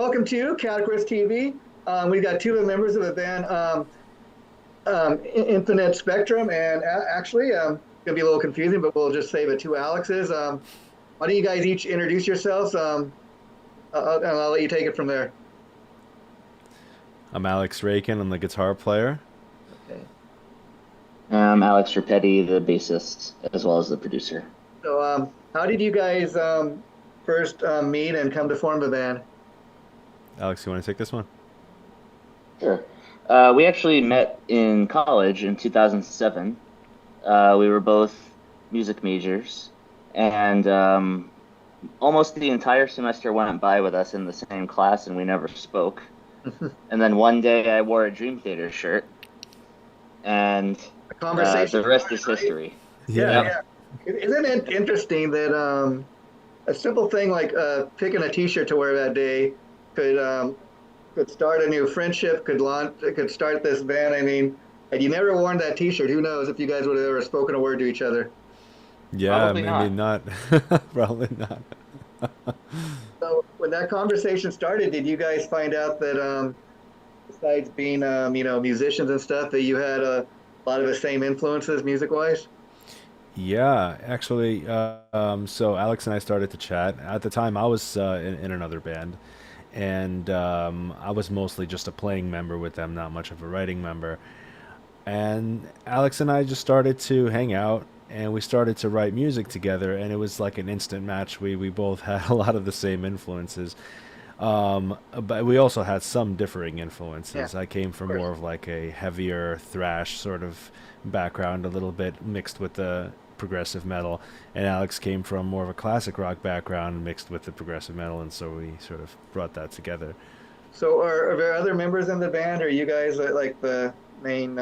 welcome to Categories TV. We've got two of the members of the band, Infinite Spectrum, and actually, gonna be a little confusing, but we'll just save it to Alex's. Why don't you guys each introduce yourselves? And I'll let you take it from there. I'm Alex Raykin. I'm the guitar player. Okay. I'm Alex Rapetti, the bassist, as well as the producer. So, how did you guys first meet and come to form the band? Alex, you want to take this one? Sure. We actually met in college in 2007. We were both music majors, and almost the entire semester went by with us in the same class, and we never spoke. And then one day I wore a Dream Theater shirt, and Conversation. the rest is history. Yeah, Yeah. yeah. Isn't it interesting that a simple thing like picking a T-shirt to wear that day could start a new friendship, could start this band. I mean, had you never worn that T-shirt, who knows if you guys would have ever spoken a word to each other. Yeah, Probably maybe not. Probably not. So when that conversation started, did you guys find out that besides being musicians and stuff, that you had a lot of the same influences music-wise? Yeah, actually, so Alex and I started to chat. At the time, I was in another band, and I was mostly just a playing member with them, not much of a writing member. And Alex and I just started to hang out, and we started to write music together, and it was like an instant match. We both had a lot of the same influences, but we also had some differing Yeah, influences. I came of from course. more of like a heavier thrash sort of background, a little bit mixed with the progressive metal, and Alex came from more of a classic rock background mixed with the progressive metal, and so we sort of brought that together. So are there other members in the band, or are you guys like the main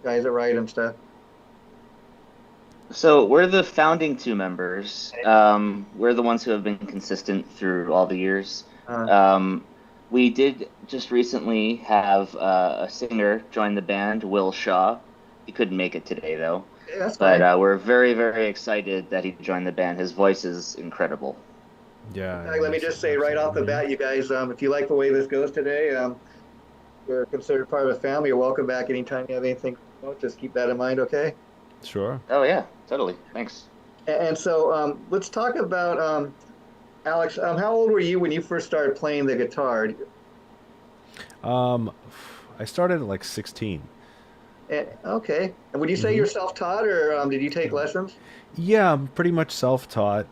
guys that write and stuff? So we're the founding two members. We're the ones who have been consistent through all the years. Uh, Um, we did just recently have a singer join the band, Will Shaw. He couldn't make it today, though. yeah, that's But fine. we're very, very excited that he joined the band. His voice is incredible. Yeah, Let me he's just say right off the absolutely. bat, you guys, if you like the way this goes today, you're considered part of the family. You're welcome back anytime you have anything. Just keep that in mind, okay? Sure. Oh, yeah, totally. Thanks. And so let's talk about Alex. How old were you when you first started playing the guitar? Um, I started at like 16. Okay. And would you say Hmm. you're self-taught, or did you take lessons? Yeah, I'm pretty much self-taught.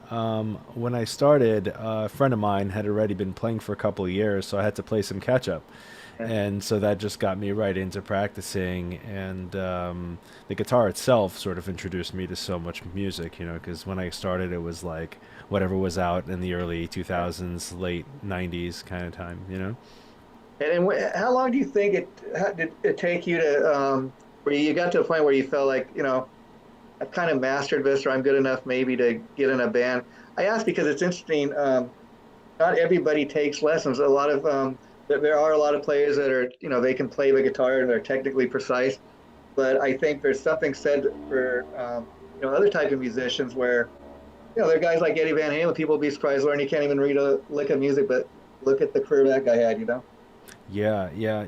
When I started, a friend of mine had already been playing for a couple of years, so I had to play some catch up. Yeah. And so that just got me right into practicing. And the guitar itself sort of introduced me to so much music, because when I started, it was like whatever was out in the early 2000s, late 90s kind of time. How long do you think did it take you to where you got to a point where you felt like, I've kind of mastered this, or I'm good enough maybe to get in a band? I ask because it's interesting. Not everybody takes lessons. A lot of there are a lot of players that are, they can play the guitar and they're technically precise. But I think there's something said for other type of musicians where there are guys like Eddie Van Halen. People will be surprised learn he can't even read a lick of music, but look at the career that guy had. Yeah, yeah.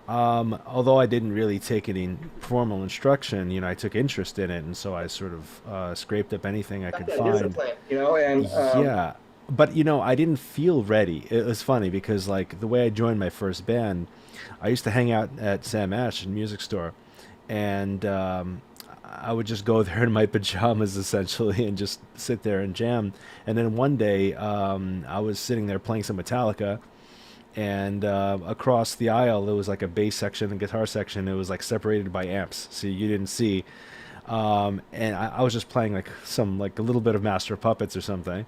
Although I didn't really take any formal instruction, I took interest in it, and so I sort of scraped up anything I Got could that find. discipline, and Yeah, but I didn't feel ready. It was funny because like the way I joined my first band, I used to hang out at Sam Ash music store, and I would just go there in my pajamas essentially and just sit there and jam. And then one day, I was sitting there playing some Metallica, and across the aisle there was like a bass section and guitar section. It was like separated by amps, so you didn't see. And I was just playing like some like a little bit of Master of Puppets or something,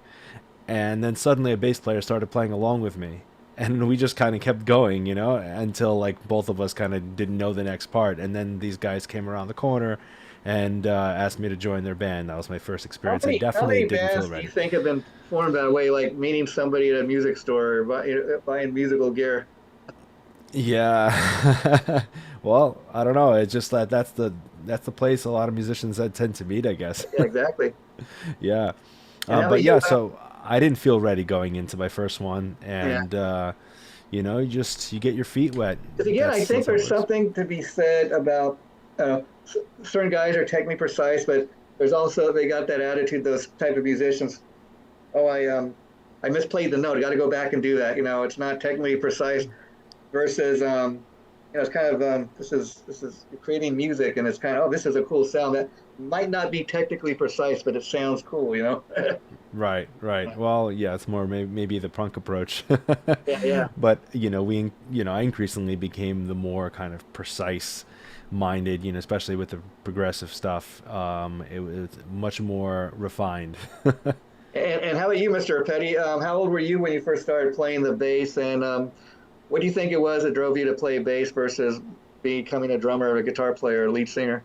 and then suddenly a bass player started playing along with me, and we just kind of kept going, until like both of us kind of didn't know the next part, and then these guys came around the corner and asked me to join their band. That was my first how experience. I many how definitely many didn't feel bands do you ready. think have been formed that way, like meeting somebody at a music store or buying musical gear? Yeah. Well, I don't know. It's just that that's the place a lot of musicians that tend to meet, I guess. Yeah, exactly. Yeah. And how But about yeah, you? so I didn't feel ready going into my first one, Yeah. and you get your feet wet. Because again, I think That's how it there's works. something to be said about certain guys are technically precise, but there's also they got that attitude. Those type of musicians. Oh, I misplayed the note. I got to go back and do that. It's not technically precise versus it's kind of this is you're creating music, and it's kind of, oh, this is a cool sound that might not be technically precise, but it sounds cool. Right, right. Well, yeah, it's more maybe the punk approach. Yeah, yeah, But, I increasingly became the more kind of precise minded, especially with the progressive stuff. It was much more refined. and how about you, Mr. Petty? How old were you when you first started playing the bass, and what do you think it was that drove you to play bass versus becoming a drummer, a guitar player, a lead singer?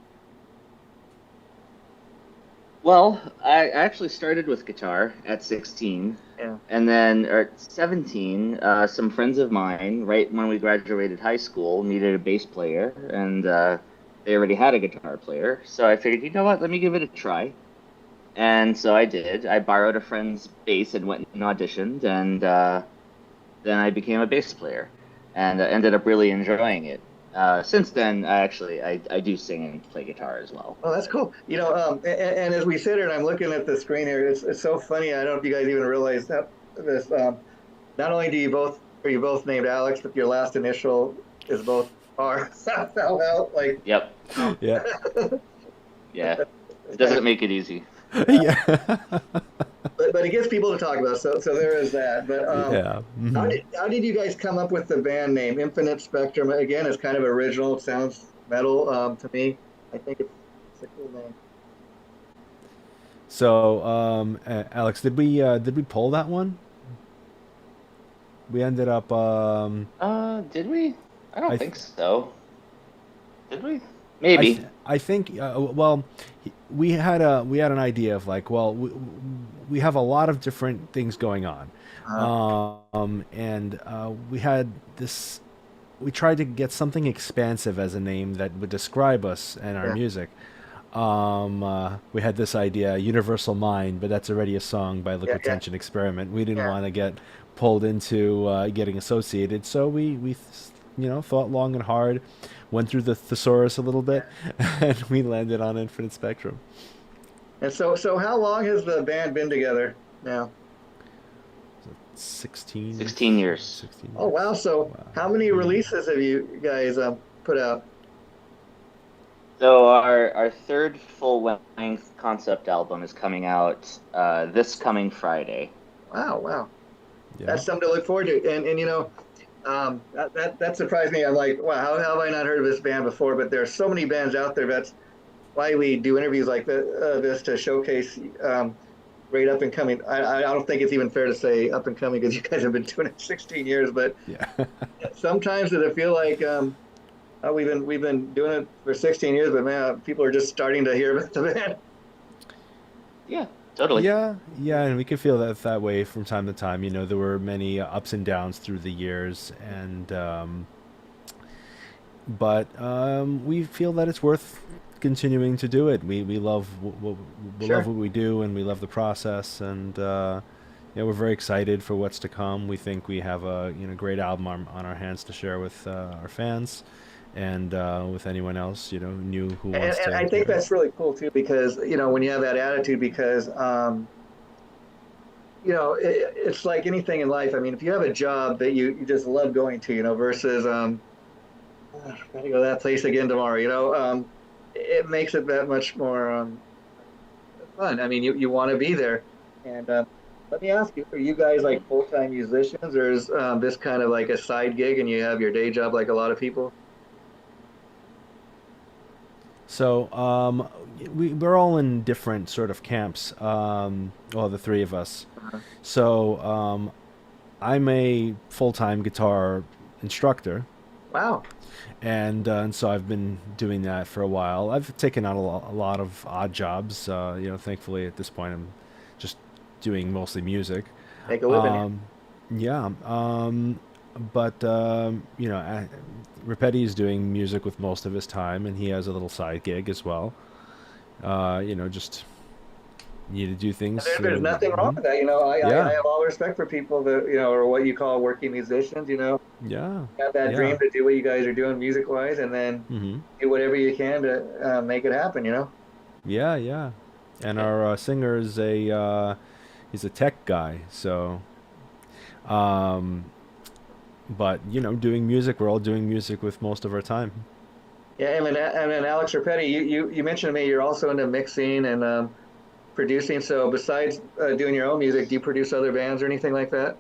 Well, I actually started with guitar at 16, Yeah, and then at 17, some friends of mine, right when we graduated high school, needed a bass player, and they already had a guitar player. So I figured, you know what, let me give it a try. And so I did. I borrowed a friend's bass and went and auditioned, and then I became a bass player, and ended up really enjoying it. Since then, I do sing and play guitar as well. oh, that's cool. And as we sit here and I'm looking at the screen here, it's so funny. I don't know if you guys even realize that this. Not only are you both named Alex, but your last initial is both R. Like, Yep. Yeah. Yeah. It it's kind of, doesn't make it easy. Yeah. but it gets people to talk about. So there is that. But Yeah. how Hmm. did you guys come up with the band name Infinite Spectrum? Again, it's kind of original. It sounds metal to me. I think it's a cool name. So, Alex, did we pull that one? We ended up, Did we? I don't I think so. Did we? Maybe. I think well, we had an idea of like, well, we have a lot of different things going on, Uh, and we had this. We tried to get something expansive as a name that would describe us and our yeah, music. We had this idea, Universal Mind, but that's already a song by yeah, Liquid yeah, Tension Experiment. We didn't yeah. want to get pulled into getting associated, so we thought long and hard, went through the thesaurus a little bit, and we landed on Infinite Spectrum. And so how long has the band been together now? 16, 16 years. 16 Oh, wow. years. So Wow. how many Hmm. releases have you guys put out? So our third full length concept album is coming out this coming Friday. Wow, wow. Yeah. That's something to look forward to. And that surprised me. I'm like, wow, how have I not heard of this band before? But there are so many bands out there. That's why we do interviews like this to showcase great up and coming. I don't think it's even fair to say up and coming because you guys have been doing it 16 years. But Yeah. sometimes does it feel like we've been doing it for 16 years, but man, people are just starting to hear about the band. Yeah, totally. Yeah, yeah, and we could feel that way from time to time. There were many ups and downs through the years, and but we feel that it's worth continuing to do it. We love we love Sure. what we do, and we love the process, and yeah, we're very excited for what's to come. We think we have a great album on our hands to share with our fans, and with anyone else new who And, wants and to I hear think it. that's really cool too, because when you have that attitude, because it's like anything in life. I mean, if you have a job that you just love going to, versus gotta go to that place again tomorrow, it makes it that much more fun. I mean, you want to be there. And let me ask you, are you guys like full-time musicians, or is this kind of like a side gig and you have your day job like a lot of people? So we're all in different sort of camps. Well, the three of us. Uh, So I'm a full-time guitar instructor, wow. and so I've been doing that for a while. I've taken on a lot of odd jobs. Thankfully at this point I'm just doing mostly music. Make a living. Um, yeah. But Rapetti is doing music with most of his time, and he has a little side gig as well. Just You need to do things. There's nothing wrong Mhm. with that. You know, I Yeah, have all respect for people that, you know, or what you call working musicians, you know, yeah, have that yeah. dream to do what you guys are doing music wise and then Hmm. do whatever you can to make it happen, you know? Yeah, yeah. And Yeah. our singer is he's a tech guy, so um, but doing music, we're all doing music with most of our time. Yeah, and then Alex Rapetti, you mentioned to me you're also into mixing and producing. So besides doing your own music, do you produce other bands or anything like that?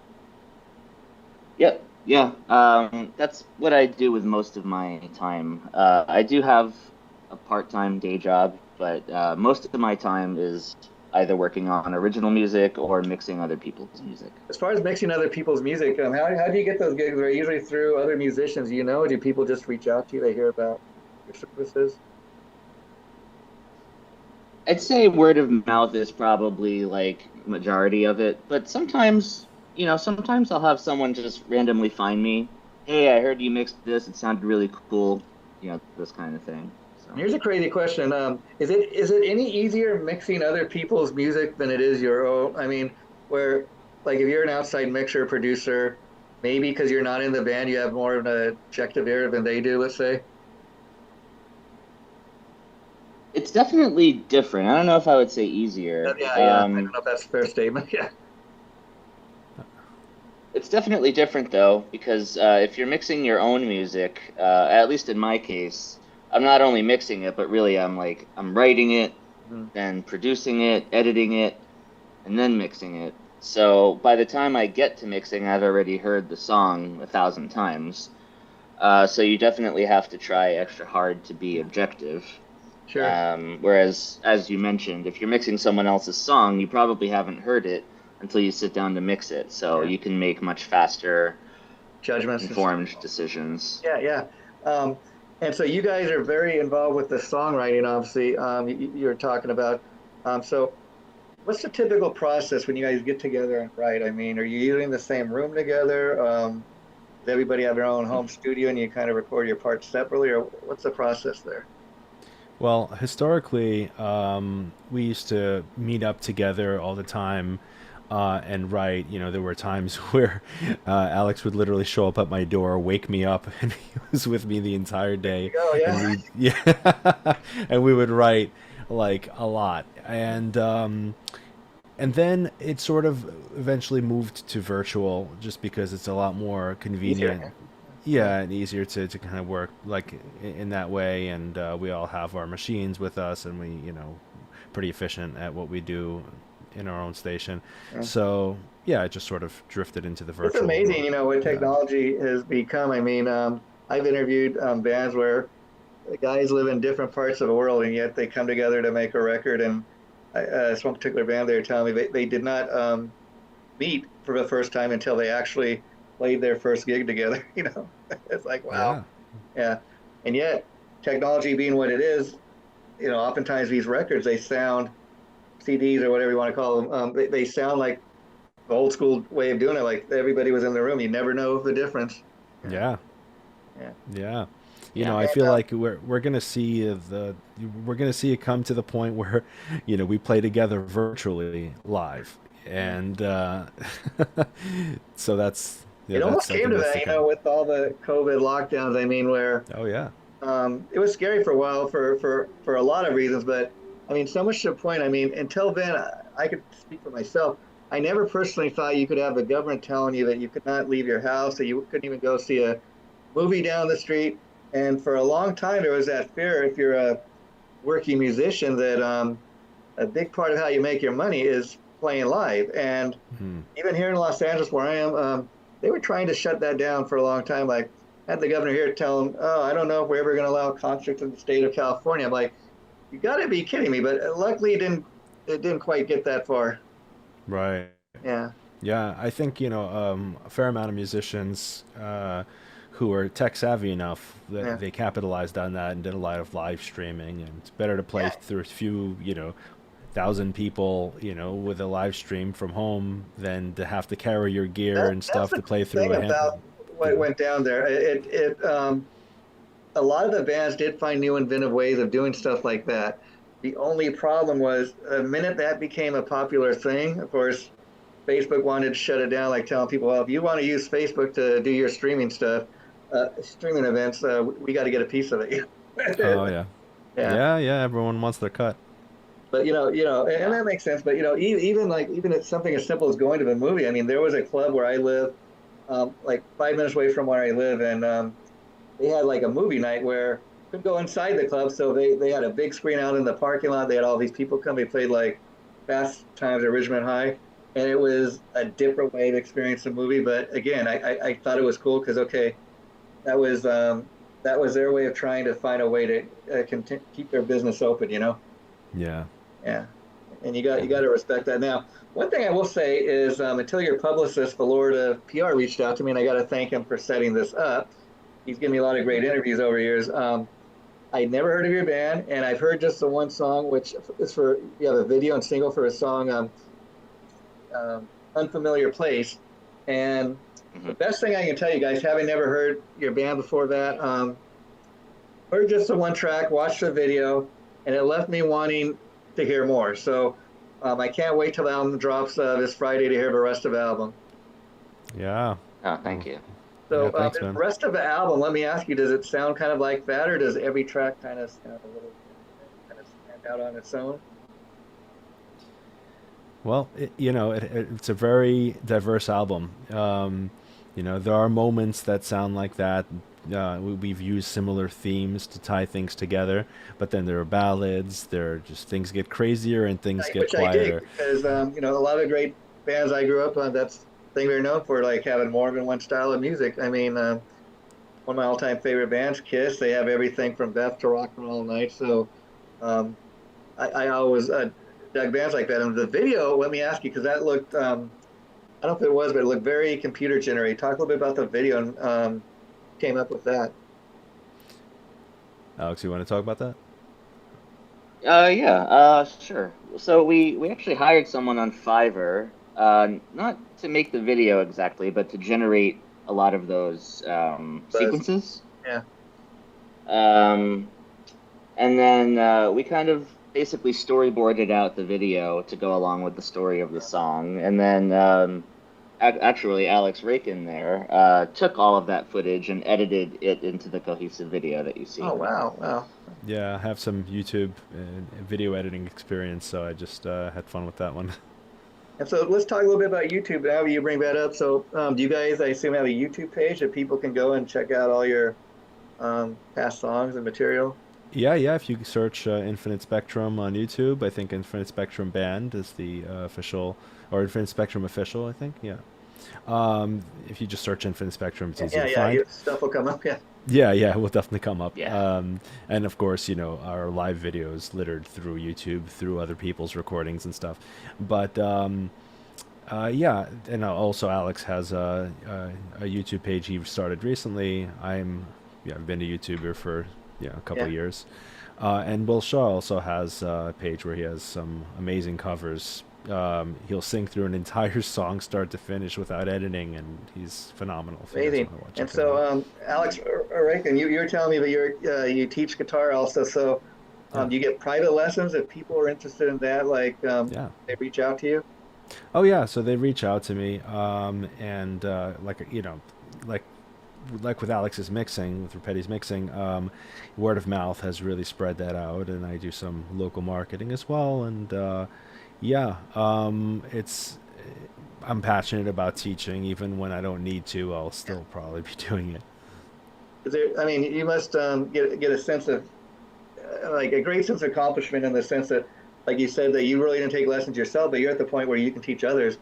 Yep. Yeah. That's what I do with most of my time. I do have a part-time day job, but most of my time is either working on original music or mixing other people's music. As far as mixing other people's music, how do you get those gigs? Are they usually through other musicians? You know, do people just reach out to you? They hear about your services? I'd say word of mouth is probably like majority of it, but sometimes, sometimes I'll have someone just randomly find me. Hey, I heard you mixed this. It sounded really cool. This kind of thing. So. Here's a crazy question. Is it any easier mixing other people's music than it is your own? I mean, where like if you're an outside mixer producer, maybe because you're not in the band, you have more of an objective ear than they do. Let's say. It's definitely different. I don't know if I would say easier. Yeah. I don't know if that's a fair statement. Yeah. It's definitely different though, because if you're mixing your own music, at least in my case, I'm not only mixing it, but really I'm writing it, Mhm. then producing it, editing it, and then mixing it. So by the time I get to mixing, I've already heard the song 1,000 times. So you definitely have to try extra hard to be objective. Sure. Whereas, as you mentioned, if you're mixing someone else's song, you probably haven't heard it until you sit down to mix it. So Yeah. you can make much faster, Judgments and stuff. informed decisions. Yeah. Yeah. Um, and so you guys are very involved with the songwriting, obviously. You're talking about. So what's the typical process when you guys get together and write? I mean, are you using the same room together? Does everybody have their own home studio and you kind of record your parts separately, or what's the process there? Well, historically, we used to meet up together all the time and write. There were times where Alex would literally show up at my door, wake me up, and he was with me the entire day, Oh, and yeah. we yeah, and we would write like a lot, and then it sort of eventually moved to virtual, just because it's a lot more Easier. convenient, Yeah. yeah, and easier to kind of work like in that way. And we all have our machines with us, and we pretty efficient at what we do in our own station. Yeah. So yeah, it just sort of drifted into the It's virtual amazing, mode. you know, what Yeah. technology has become. I mean, I've interviewed bands where the guys live in different parts of the world and yet they come together to make a record. And this one particular band, they were telling me they did not meet for the first time until they actually played their first gig together. You know, it's like, wow. Yeah. Yeah. And yet, technology being what it is, you know, oftentimes these records, they sound CDs or whatever you want to call them, they sound like the old school way of doing it. Like everybody was in the room. You never know the difference. Yeah. Yeah. Yeah. Yeah. Yeah. I And, feel like we're gonna see it come to the point where, we play together virtually live, yeah. and so that's yeah, It that's almost came something to that's that, to you know, come. with all the COVID lockdowns. I mean, where Oh yeah. it was scary for a while for a lot of reasons, but I mean, so much to the point. I mean, until then, I could speak for myself. I never personally thought you could have the government telling you that you could not leave your house, that you couldn't even go see a movie down the street. And for a long time, there was that fear if you're a working musician that a big part of how you make your money is playing live. And Hmm. even here in Los Angeles, where I am, they were trying to shut that down for a long time. Like, had the governor here tell him, "Oh, I don't know if we're ever going to allow concerts in the state of California." I'm like, "You got to be kidding me!" But luckily, it didn't quite get that far. Right. Yeah, Yeah, I think a fair amount of musicians who are tech savvy enough that yeah, they capitalized on that and did a lot of live streaming. And it's better to play yeah. through a few, thousand people, with a live stream from home than to have to carry your gear and That's stuff the to play cool through thing a hand. about You what know. went down there. A lot of the bands did find new inventive ways of doing stuff like that. The only problem was the minute that became a popular thing, of course, Facebook wanted to shut it down, like telling people, well, if you want to use Facebook to do your streaming stuff, streaming events, we got to get a piece of it. Oh yeah, Yeah. yeah, yeah. Everyone wants their cut. But and Yeah. that makes sense. But even at something as simple as going to the movie. I mean, there was a club where I live, like 5 minutes away from where I live, and they had like a movie night where you could go inside the club. So they had a big screen out in the parking lot. They had all these people come. They played like Fast Times at Ridgemont High, and it was a different way to experience the movie. But again, I thought it was cool because okay, that was um, that was their way of trying to find a way to keep their business open. Yeah. Yeah, and you got to respect that. Now, one thing I will say is until your publicist, Valorda PR, reached out to me, and I got to thank him for setting this up. He's given me a lot of great interviews over the years. I'd never heard of your band, and I've heard just the one song, which is for you have a video and single for a song, "Unfamiliar Place." And the Hmm. best thing I can tell you guys, having never heard your band before that, heard just the one track, watched the video, and it left me wanting to hear more. So I can't wait till the album drops this Friday to hear the rest of the album. Yeah. Oh, Well, thank you. yeah. So Thanks, the man. rest of the album, let me ask you, does it sound kind of like that, or does every track kind of sound a little kind of stand out on its own? Well, it's a very diverse album. There are moments that sound like that. We've used similar themes to tie things together, but then there are ballads. There are just things get crazier and things get Which I dig quieter. because a lot of great bands I grew up on, that's the thing they're known for, like having more than one style of music. I mean, one of my all-time favorite bands, Kiss, they have everything from Beth to Rock and Roll Night. So um, I always dug bands like that. And the video, let me ask you, because that looked, I don't know if it was, but it looked very computer generated. Talk a little bit about the video and came up with that. Alex, you want to talk about that? Yeah, sure. So we actually hired someone on Fiverr, not to make the video exactly, but to generate a lot of those Buzz. sequences. Yeah. Um, and then we kind of basically storyboarded out the video to go along with the story of the song. And then actually, Alex Raykin there took all of that footage and edited it into the cohesive video that you see. Oh, wow. Wow. Yeah, I have some YouTube video editing experience, so I just had fun with that one. And so let's talk a little bit about YouTube now you bring that up. So do you guys, I assume, have a YouTube page that people can go and check out all your past songs and material? Yeah, yeah. If you search Infinite Spectrum on YouTube, I think Infinite Spectrum Band is the official, or Infinite Spectrum official, I think. Yeah. If you just search Infinite Spectrum, it's easy Yeah, to yeah, find. your stuff will come up. Yeah. Yeah, yeah, it will definitely come up. Yeah. And of course, our live videos littered through YouTube, through other people's recordings and stuff. But yeah, and also Alex has a YouTube page he started recently. Yeah, I've been a YouTuber for a couple Yeah. of years. And Will Shaw also has a page where he has some amazing covers. He'll sing through an entire song start to finish without editing, and he's phenomenal. If you guys Amazing. want to And check him out. so, Alex Raykin, you were telling me that you teach guitar also. So, Yeah, do you get private lessons if people are interested in that? Like, yeah. they reach out to you? Oh yeah, so they reach out to me, and like like with Alex's mixing, with Rapetti's mixing, word of mouth has really spread that out, and I do some local marketing as well. And yeah, it's I'm passionate about teaching, even when I don't need to. I'll still probably be doing it. I mean, you must get a sense of like a great sense of accomplishment in the sense that, like you said, that you really didn't take lessons yourself, but you're at the point where you can teach others.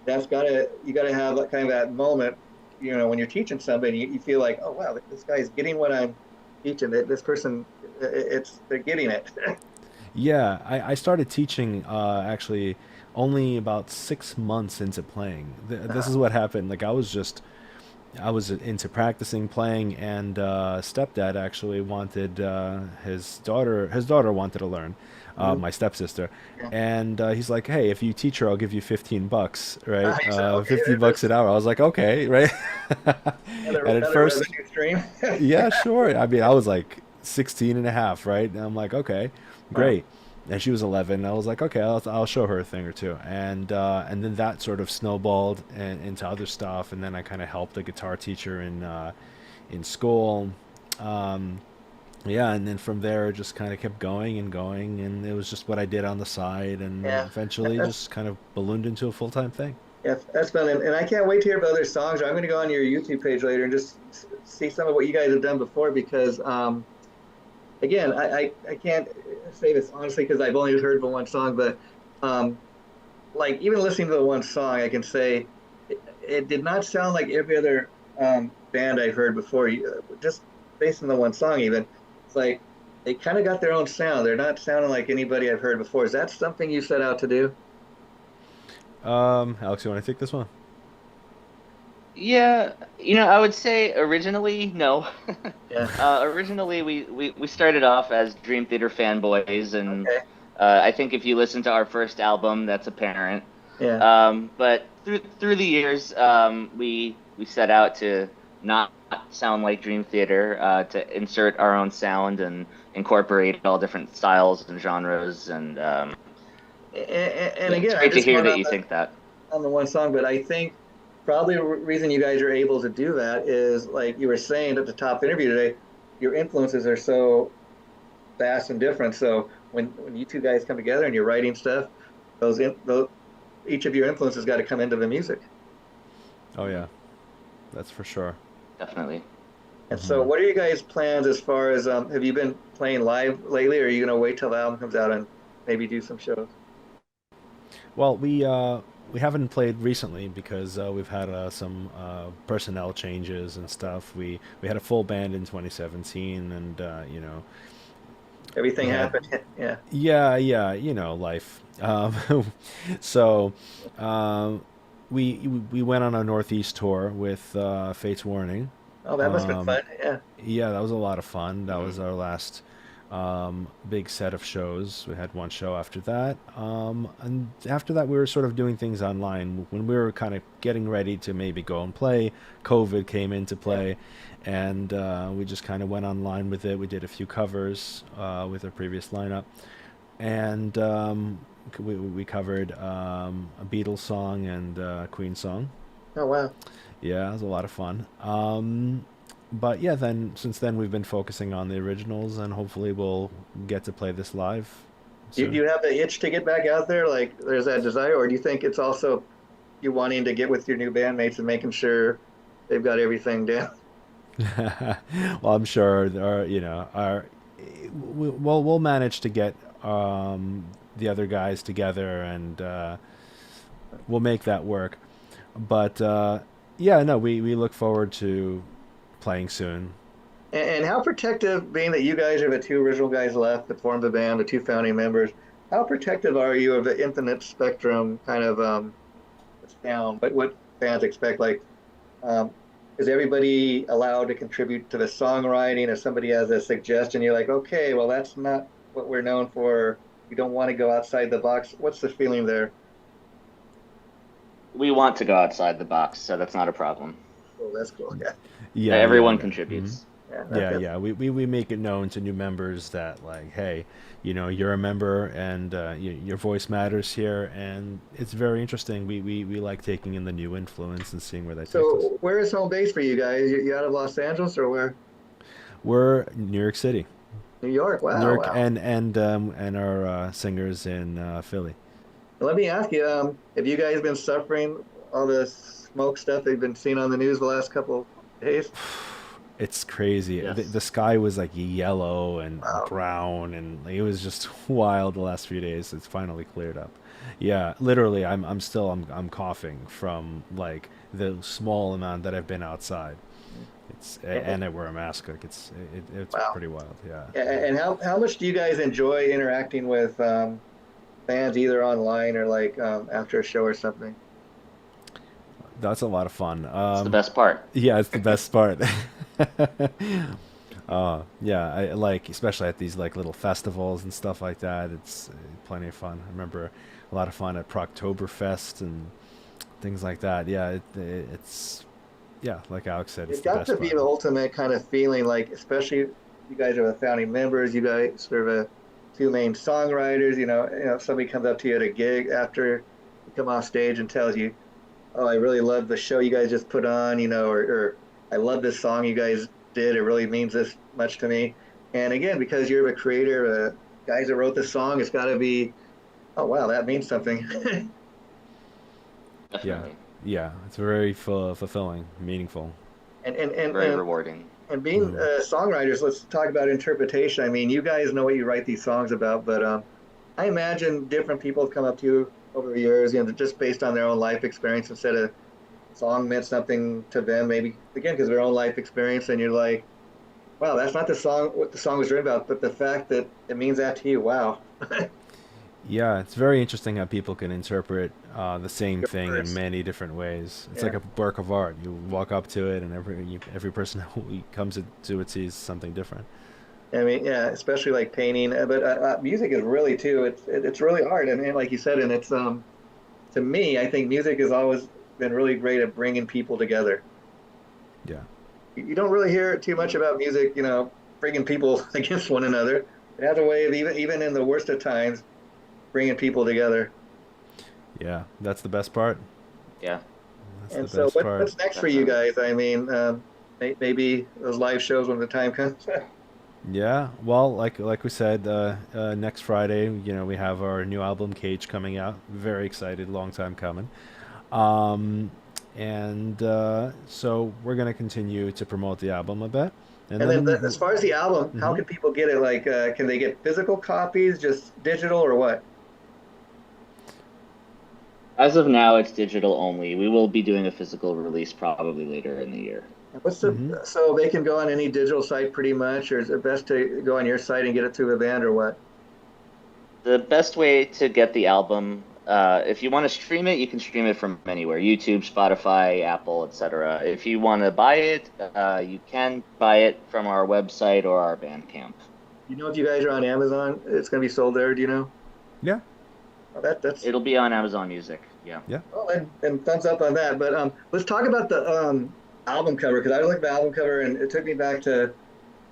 You gotta have kind of that moment, when you're teaching somebody, you feel like, oh wow, this guy's getting what I'm teaching. That this person, they're getting it. Yeah, I started teaching actually only about 6 months into playing. This is what happened. Like I was into practicing playing, and stepdad actually wanted his daughter wanted to learn, Mhm. my stepsister, Yeah. and he's like, hey, if you teach her, I'll give you $15, right? Nice. Okay, 50 bucks an hour. I was like, okay, right. And at another first, revenue stream. yeah, sure. I mean, I was like 16 and a half, right? And I'm like, okay, Wow. great. and she was 11. I was like, okay, I'll show her a thing or two, and then that sort of snowballed into other stuff, and then I kind of helped a guitar teacher in school. Um, yeah, and then from there, it just kind of kept going and going, and it was just what I did on the side, and Yeah, eventually that's just kind of ballooned into a full time thing. yeah, that's fun, and I can't wait to hear about other songs. I'm going to go on your YouTube page later and just see some of what you guys have done before because again, I can't say this honestly because I've only heard the one song, but um, like even listening to the one song, I can say it did not sound like every other band I've heard before. Just based on the one song, even it's like they kind of got their own sound. They're not sounding like anybody I've heard before. Is that something you set out to do? Alex, you want to take this one? Yeah, I would say originally, no. Yeah. Originally, we started off as Dream Theater fanboys, and Okay. I think if you listen to our first album, that's apparent. Yeah. But through the years, we set out to not sound like Dream Theater, to insert our own sound and incorporate all different styles and genres, and And yeah, it's again, I great to just hear going that you think that. on the one song, but I think probably the reason you guys are able to do that is like you were saying at the top interview today, your influences are so vast and different. So when you two guys come together and you're writing stuff, those each of your influences got to come into the music. Oh yeah, that's for sure. Definitely. And so, what are you guys' plans as far as have you been playing live lately, or are you going to wait till the album comes out and maybe do some shows? Well, we haven't played recently because we've had some personnel changes and stuff. We had a full band in 2017, and Everything we had happened. Yeah. yeah, life. So um, we went on a Northeast tour with Fate's Warning. Oh, that must have been Um, fun. Yeah. yeah, that was a lot of fun. That Mhm. was our last big set of shows. We had one show after that. And after that, we were sort of doing things online. When we were kind of getting ready to maybe go and play, COVID came into Yeah. play, and we just kind of went online with it. We did a few covers with our previous lineup, and we covered a Beatles song and a Queen song. Oh, wow. Yeah, it was a lot of fun. But yeah, then since then we've been focusing on the originals, and hopefully we'll get to play this live Do soon. you have the itch to get back out there? Like, there's that desire, or do you think it's also you wanting to get with your new bandmates and making sure they've got everything down? Well, I'm sure our we'll manage to get the other guys together, and we'll make that work. But yeah, no, we look forward to playing soon. And how protective, being that you guys are the two original guys left that formed the band, the two founding members, how protective are you of the Infinite Spectrum kind of sound? But what fans expect, like, um, is everybody allowed to contribute to the songwriting? If somebody has a suggestion, you're like, okay, well, that's not what we're known for. We don't want to go outside the box. What's the feeling there? We want to go outside the box, so that's not a problem. Oh, that's cool. Yeah, Yeah, yeah, Everyone no. Hmm. contributes. yeah, Yeah, yeah. We make it known to new members that like, hey, you're a member, and your voice matters here, and it's very interesting. We like taking in the new influence and seeing where that takes us. So, where is home base for you guys? You out of Los Angeles or where? We're New York City, New York. New Wow, York, wow. and our singers in Philly. Let me ask you, have you guys been suffering all the smoke stuff they've been seeing on the news the last couple of days? It's crazy. The Yes. sky was like yellow and Wow. brown, and like, it was just wild the last few days. It's finally cleared up. Yeah, literally, I'm coughing from like the small amount that I've been outside. And, And I wear a mask. Like it's wow. pretty wild. Yeah, And how much do you guys enjoy interacting with fans either online or like after a show or something? that's a lot of fun. It's the best part. Yeah, it's the best part. Yeah, I like especially at these like little festivals and stuff like that. It's plenty of fun. I remember a lot of fun at Proctoberfest and things like that. Yeah, it's yeah, like Alex said, it's It's the got to best be part. the ultimate kind of feeling, like especially you guys are the founding members, you guys are the two main songwriters. If somebody comes up to you at a gig after you come off stage and tells you, "Oh, I really love the show you guys just put on," or "I love this song you guys did. It really means this much to me." And again, because you're the creator, guys that wrote the song, it's got to be, "Oh, wow, that means something." Definitely. Yeah, it's very fulfilling, meaningful. And Very rewarding. And being songwriters, let's talk about interpretation. I mean, you guys know what you write these songs about, but I imagine different people have come up to you over the years, just based on their own life experience, instead of song meant something to them, maybe again because of their own life experience, and you're like, wow, that's not what the song was written about, but the fact that it means that to you, wow. Yeah, it's very interesting how people can interpret the same thing in Yours. many different ways. It's Yeah. like a work of art. You walk up to it, and every person who comes to it sees something different. I mean, yeah, especially like painting, but music is really too. It's really hard, and like you said, and it's to me, I think music has always been really great at bringing people together. Yeah. You don't really hear too much about music, bringing people against one another. It has a way of even in the worst of times, bringing people together. Yeah, that's the best part. Yeah. That's And the so, best part. what's next for you guys? I mean, maybe those live shows when the time comes. Yeah, well, like we said, next Friday, we have our new album Cage coming out. Very excited, long time coming. Um, and so we're gonna continue to promote the album a bit, and And then, then as far as the album, how Mhm. can people get it? Like, can they get physical copies, just digital, or what? As of now, it's digital only. We will be doing a physical release probably later in the year. What's Mhm. so they can go on any digital site pretty much, or is it best to go on your site and get it through a band, or what? The best way to get the album, if you want to stream it, you can stream it from anywhere: YouTube, Spotify, Apple, etc. If you want to buy it, you can buy it from our website or our Bandcamp. If you guys are on Amazon, it's going to be sold there. Do you know? Yeah, Oh, that's It'll be on Amazon Music. Yeah. yeah. oh, and thumbs up on that. But let's talk about the album cover, because I looked at the album cover and it took me back to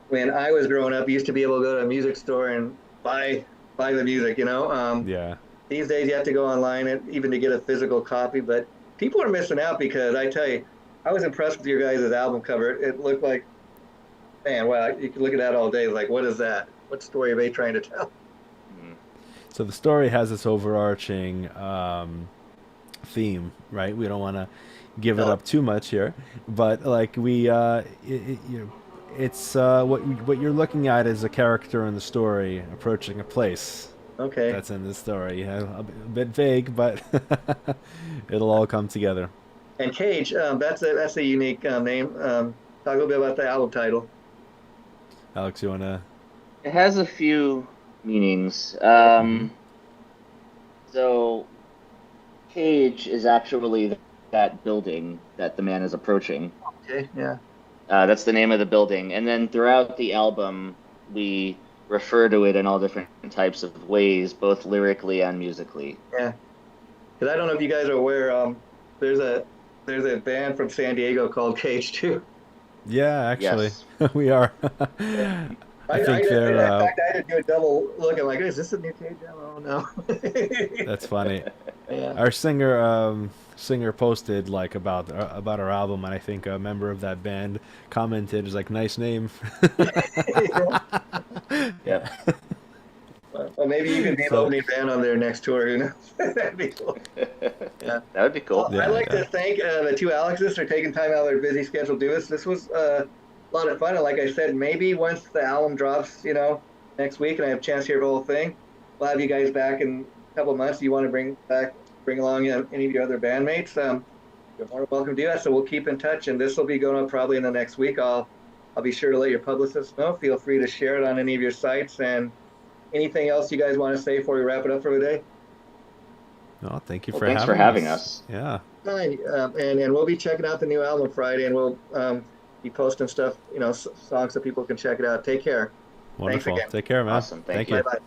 when I was growing up. You used to be able to go to a music store and buy the music. Yeah. These days you have to go online and even to get a physical copy. But people are missing out, because I tell you, I was impressed with your guys' album cover. It looked like, man, wow, you could look at that all day. Like, what is that? What story are they trying to tell? Mhm. So the story has this overarching theme, right? We don't want to give it No. up too much here, but like it's what you're looking at is a character in the story approaching a place Okay. that's in the story. A bit vague, but it'll all come together. And Cage, that's a unique name. Talk a little bit about the album title. Alex, you wanna? It has a few meanings. Mhm. So, Cage is actually that building that the man is approaching. Okay. Yeah. That's the name of the building. And then throughout the album, we refer to it in all different types of ways, both lyrically and musically. Yeah. Because I don't know if you guys are aware. There's a band from San Diego called Cage too. Yeah, actually, Yes. we are. I think they're. In fact, I had to do a double look. I'm like, is this a new Cage album? Oh no. That's funny. Yeah. Our singer posted like about our album, and I think a member of that band commented, "Is like nice name." Yep. Well, maybe you can be the So- opening band on their next tour. That'd be cool. Yeah. That would be cool. Well, I'd like Yeah. to thank the two Alexes for taking time out of their busy schedule to do this. This was a lot of fun. And like I said, maybe once the album drops, next week, and I have a chance to hear the whole thing, we'll have you guys back in a couple of months. You want to bring along any of your other bandmates? You're more than welcome to do that. So we'll keep in touch, and this will be going up probably in the next week. I'll be sure to let your publicists know. Feel free to share it on any of your sites. And anything else you guys want to say before we wrap it up for the day? Oh, thank you Well, for thanks having for having us. us. Yeah. Fine. And we'll be checking out the new album Friday, and we'll be posting stuff, songs so people can check it out. Take care. Wonderful. again. Take care, man. Awesome. Thank you. Bye bye.